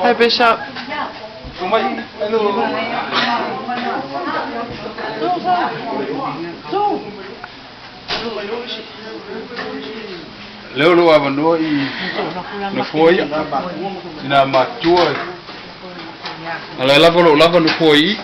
Hi, Bishop. Leo lo abandono e no foi na matua. Ela lava no foi.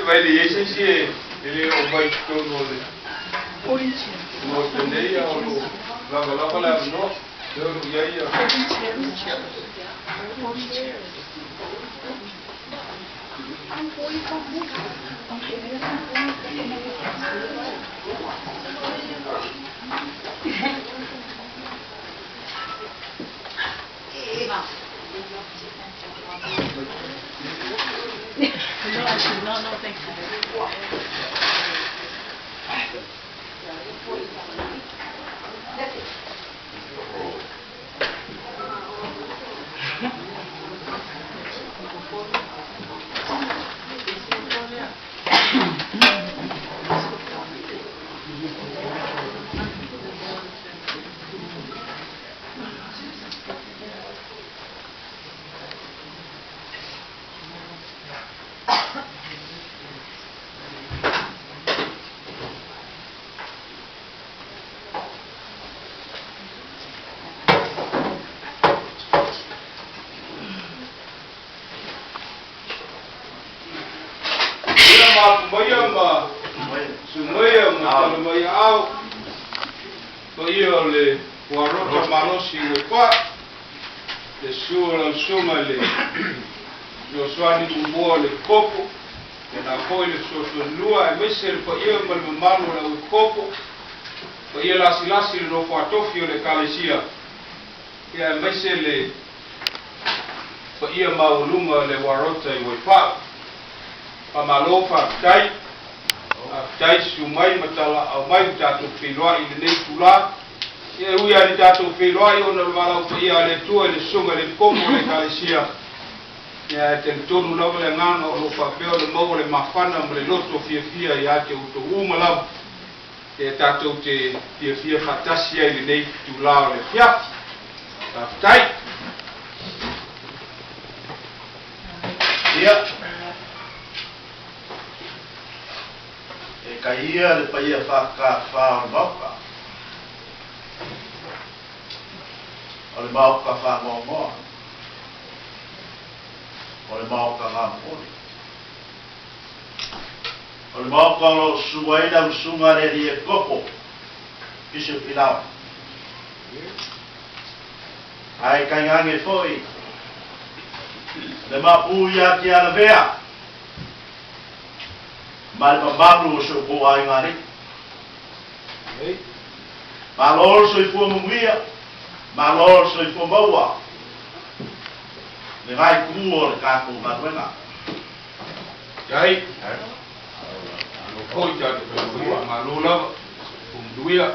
Vai de esse ele vai todo no tendeia ou lá no eu ia No, thank you. ia mai se le pa ia maulunga le warota I waipa pa malofa kai tai sumai matala au mai tatu filwa I le nei tula ia ui ali tatu filwa I ona malau pa ia le tua le sunga le komo le kalesia ia te tonu lava le nganga o lo papeo le mau le mafana ma le loto fia ia te uto umalau e tātou te fia fatasi ai le nei tūlao le fia. Tātai. Ia. E ka ia le pa ia whaka mauka. O le mauka whangongoa. O le mauka ngā mōni. O le mauka lo suwaina usunga re rie kopo. Kisu pilau. Ai kai ngange foi. Le mapu ia ki ala vea. Ma le mabalu o so po ai ngari. Ma lor so I fua mungia. Ma lor so I fua maua. Le ngai kuo le kako maruenga. Jai. Koi ta te malula funduia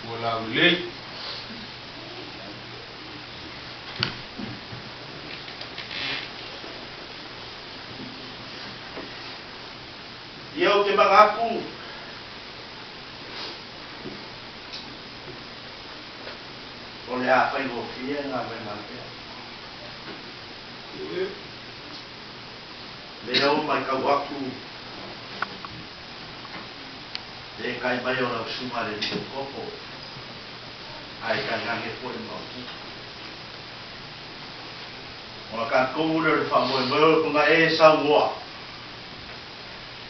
wala ulei Ia te mangaku o le a whai ho fia ngā wenga pia leo mai kau aku e kai mai o la suma le ni kopo ai kai ngange po le mau o ka ko le fa mo mo ko nga e sa mo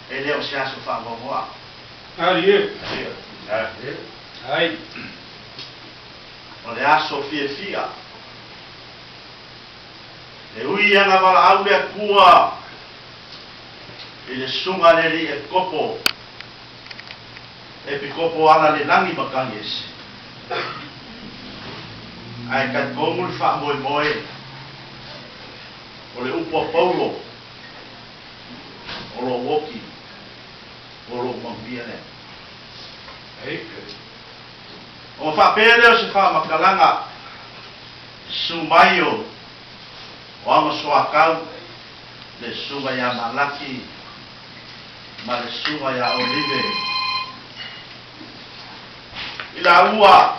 e le o sia so fa mo mo ali ai o le aso fia e ui anga wala au le kua e le sunga le ri e kopo e pikopo ana le nangi makangi ese. Ai kat kongul wha moe moe. O le upo paulo. O lo woki. O lo mampia ne. O wha pere o se wha makalanga. Sumaio. O ama soakau. Le sunga ya malaki. Ma le sunga ya olive. Ila ua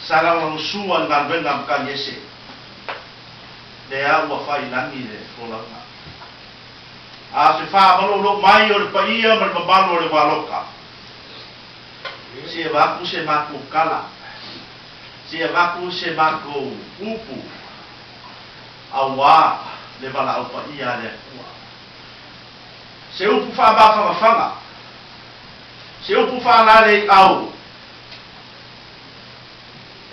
sarang sua ngan bengam kan yese. Dea ua fai langi le kolanga. A se fa malo lo mai o pa ia mal babalo le waloka. Se vaku se maku kala. Se vaku se maku upu. Awa le bala o pa ia le ua. Se upu fa ba fanga. Se upu fa la le au.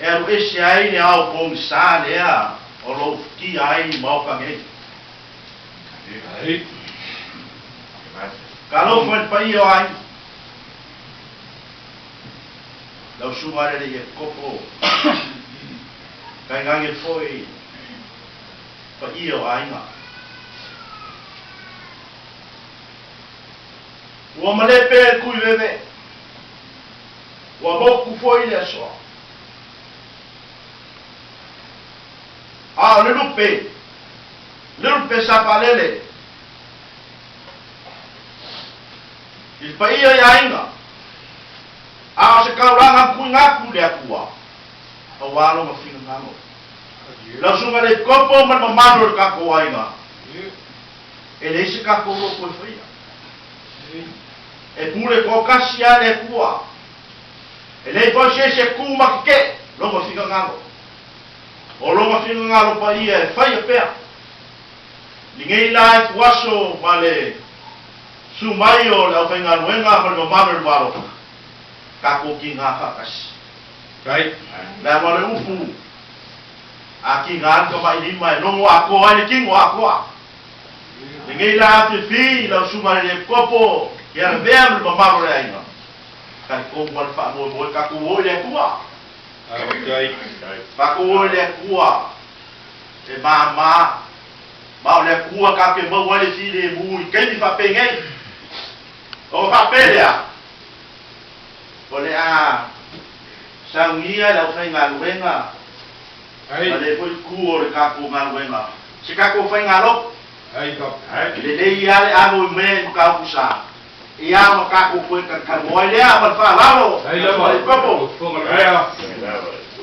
Eru ese ai ne au kong sa lea o lo ki ai mau ka ngai. Kalau foi pa io ai. Lau sumare le kopo. Kai ngange foi pa io ai ma. Ua male pe kui veve. Ua moku foi le so. Ah, le lupe sapalele. Il paia ya inga. Ah, se kauranga kungaku le akua. Awalo ma finga ngalo. La sunga le kopo man mamano ka ko ainga. Ele se ka ko ko fria. E pure ko kasia le kua. Ele fo se kuma ke, lo ma finga ngalo. O longa finga ngalo pa ia e fai a pea. Ningei la e kuaso male sumai o la whainga nuenga ma le mamano waro. Kako ki ngā whakasi. Right. La male upu. A ki ngā ka mai lima e nongo a koa ni kingo a koa. Ningei la te fi la sumai le kopo ki a vea ma le mamano le ainga. Kai kongo al wha moe moe kako oi le kua. Okay. Pako le kua. E mama. Mau le kua ka ke mau le si le mu i ke ni fa pengai. O fa pelea. O le a sangia la fa nga luenga. Ai. Ale foi ku o le ka ku nga luenga. Se ka ku fa nga lo. Ai ka. Le ia le a mo me ka ku sa. Ia mo ka ku foi ka mo le a mo fa lalo. Ai la mo ko ko ma ya.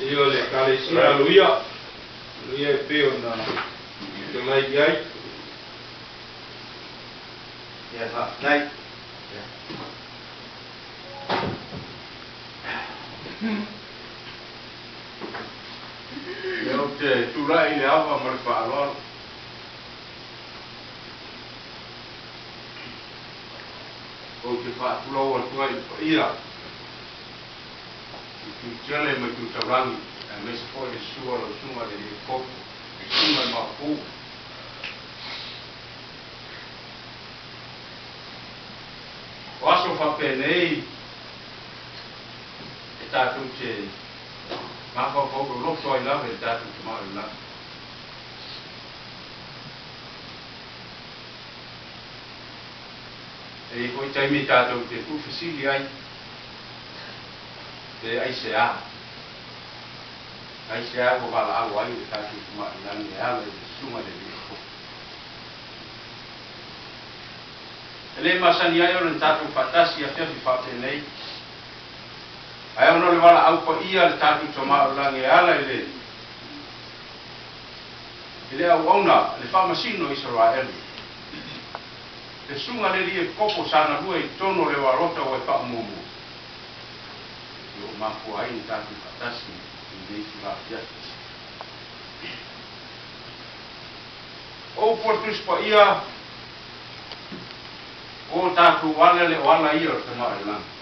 Io le calesia Luia. Luia peo na. Te lai ai. Ya fa. Dai. Leo te turai le ava ma le whaaloalo. O te whaatulau atua i whaia. I tu tele ma tu taurangi. E mesa fo e sua lo sunga le e kopo. E sunga ma pū. O aso whapenei. E tātou te Maka kau berlokso ai lawe datu kemarin lah. Kau cai mi datu te tu fasili ai. Te ai sea. Ai sea ko bala alu ai datu kemarin lah ni ala semua de ko. Ele masani ai orang datu fatasi ya te fate nei. Ai ono le wala au pa ia le tatu toma lange ala ile. Ile au ona le famasino Israel. Le sunga le rie kopo sana lua I tono le warota o e pa mumu. Yo mafu ai ni tatu katasi ni sura fiatu. O portus pa ia o tatu wala le wala ia toma lange.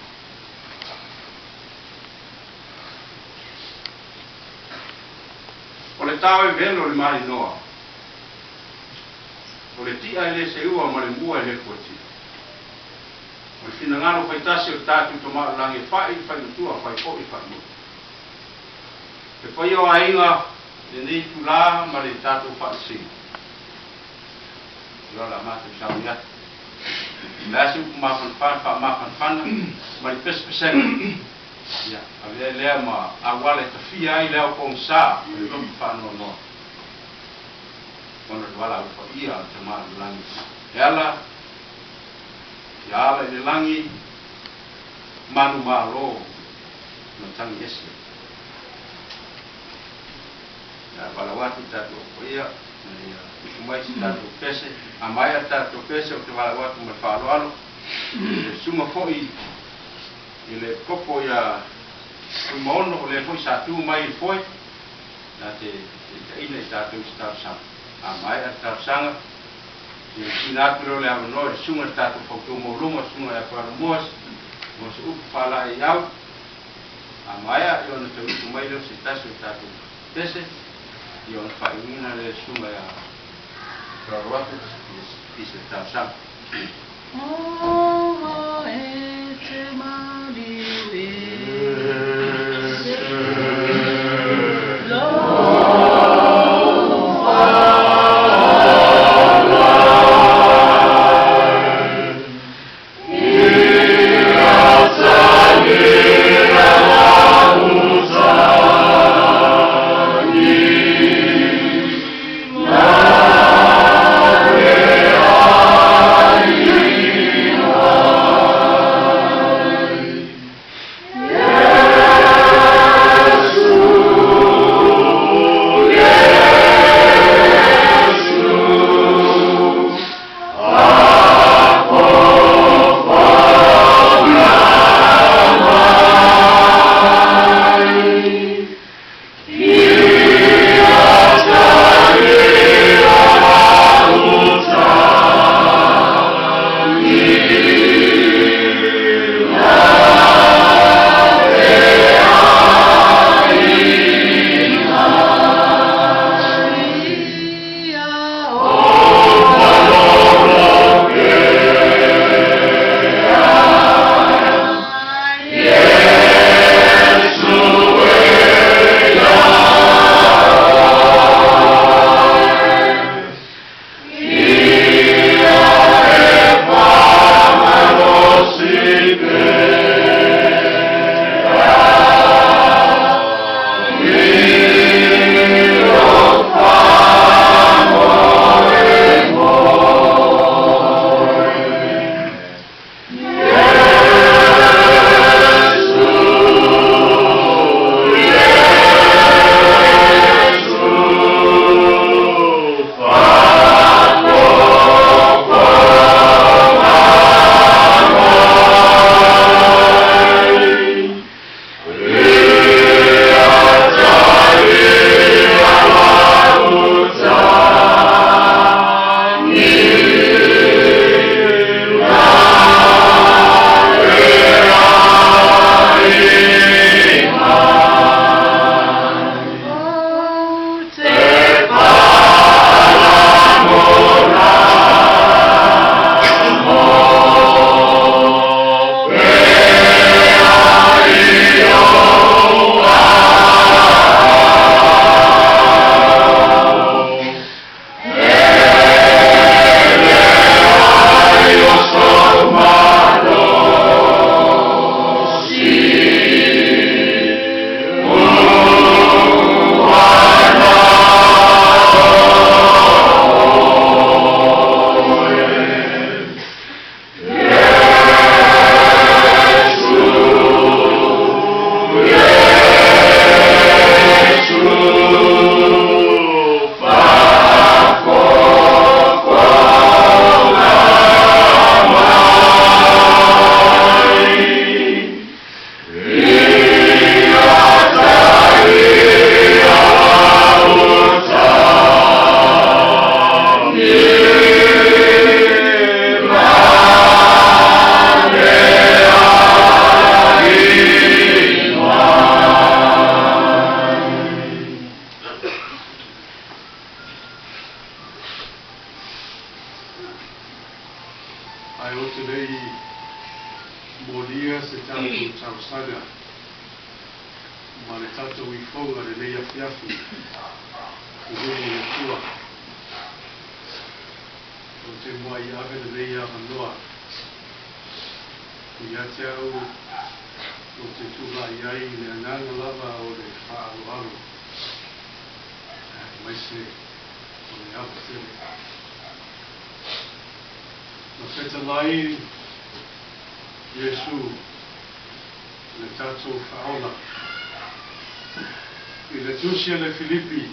O le tau e velo le mari noa. O le tia ele se ua ma le mua ele kuati. O le fina ngano faitasi o tātu to maa langi whai nutua whai po I whai mua. Te whai o ainga le nei tu la ma le tātu whai singa. Io la matu sauni atu. Lasi upu mafan whana ma le pespesena. Ya, avea lea ma awale ta fia ai lea ko sa, le lomi whanau noa. Ona wala upa ia te maa langi. Ela, ia ala I le langi, manu maa lo, na tangi esi. Ya, wala watu tatu upa ia, usumaiti tatu pese, amaya tatu pese o te wala watu ma whaaloalo. Suma foi, ile kopo ya kumono le foi sa tu mai foi na te ina sta tu sta sa a mai sta sanga e ina pro le amo sunga sta tu foto mo lumo sunga ya para mos mos u fala iau a mai yo no te tu mai lo sta tu pese yo no fa ina le sunga ya para roto e sta sa Oh, ete mari Ai o te lei molia se tātou tausaga. Ma le tātou I whaunga le lei afiafi. I rei le tua. O te mua I ave le lei awanoa. I ate au o te tūla I ai le anganga lava o le whaaruaru. Mai se o le awa tere. Na wheta lai Iesu le tātou whaola. I le tusia le Filipi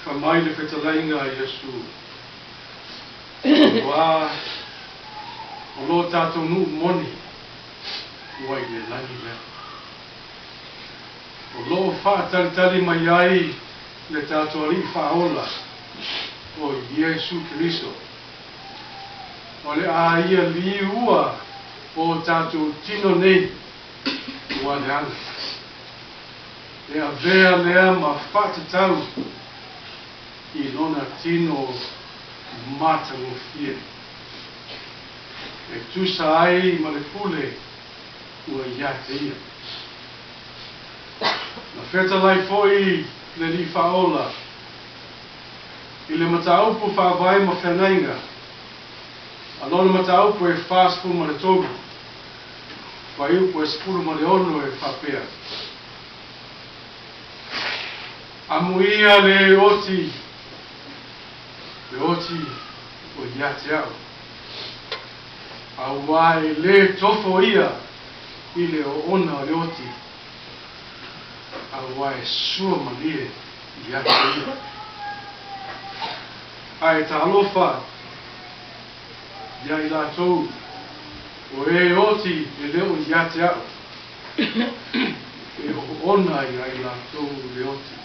whamai le wheta lainga Iesu. Wā o lo tātou nu moni ua I le langi lea. O lo whaatalitali mai ai le tātou ali whaola o Iesu Kiriso. O le a ia li ua o tātou tino nei ua le ana. E a vea lea ma whatatau I lona tino mata mo fie. E tusa ai ma le pule ua ia te ia. Na wheta lai foi le li whaola. I le mataupu whawai ma whenainga. A lona mataupu e whaspu ma le togu. Whaiupu e spuru ma le ono e whapea. Amuia le oti o ia te au. Awai le tofo ia I le o ona o le oti. Awai sua malie ia te ia. Ai ta alofa ia I lātou o e oti e leo ia te au. E o ona ia I lātou le oti.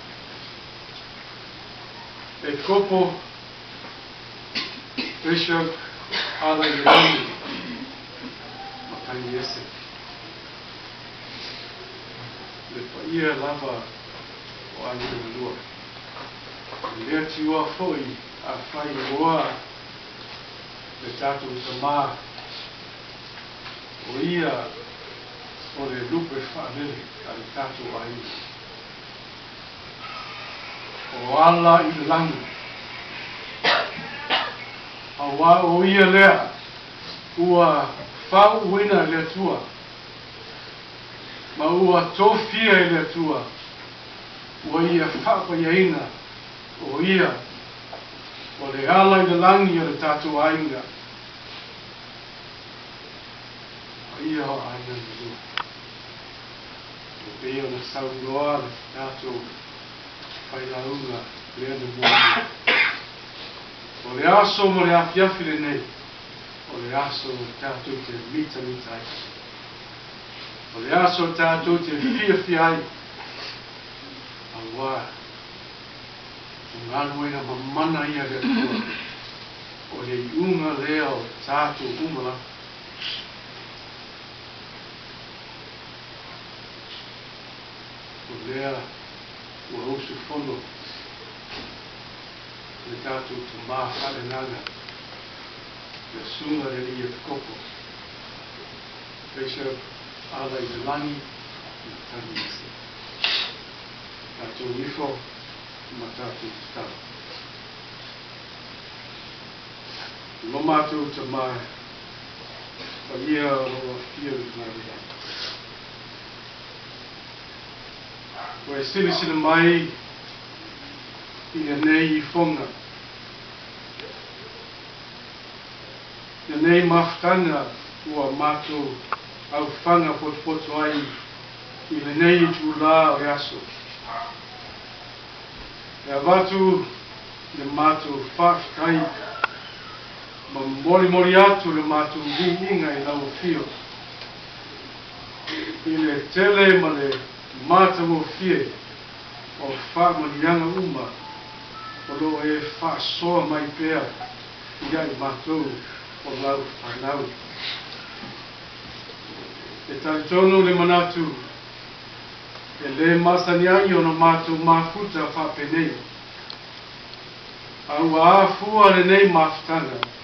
E kopo Bishop ala I rani matangi ese. Le paia lava o anu e lua. Lea tiua foi a whai roa le tātou tamā. O ia o le lupe whanele a le tātou ai. O ala I le langu. Awa o ia lea ua whau uina le tua. Ma ua tofia le tua. Ua ia whapa iaina o ia o le ala I le langi o le tātou ainga. Ia o aina le lua. O bea na saunoa le tātou whailaunga lea na mua. O le aso mo le afiafi le nei. O le aso tātou te mita ai. O le aso tātou te fia ai. Awa. O ngānuenga mamana ia le tua. O le iunga lea o tātou umala. O lea ua usu fono. Le tātou te mā whare nanga. Le sunga le ia kopo. Bishop ala I le langi I tani ese. Tātou nifo ma tātou te tau. Lo mātou te mā pa ia o fia I ngā rea. Ko e sili mai I le nei I whonga. Le nei mawhtanga ua mātou au whanga poto ai I le nei tu la o aso. E avatu le mātou whawhkai ma mori atu le mātou inga I lau fio. I le tele ma le mātou o fie o whamanianga uma. O lo e whaasoa mai pēr ia I mātou o lau whanau. E taitono le manatu e le masaniangi o na mātou mafuta whapenei. Au afua le nei maftana.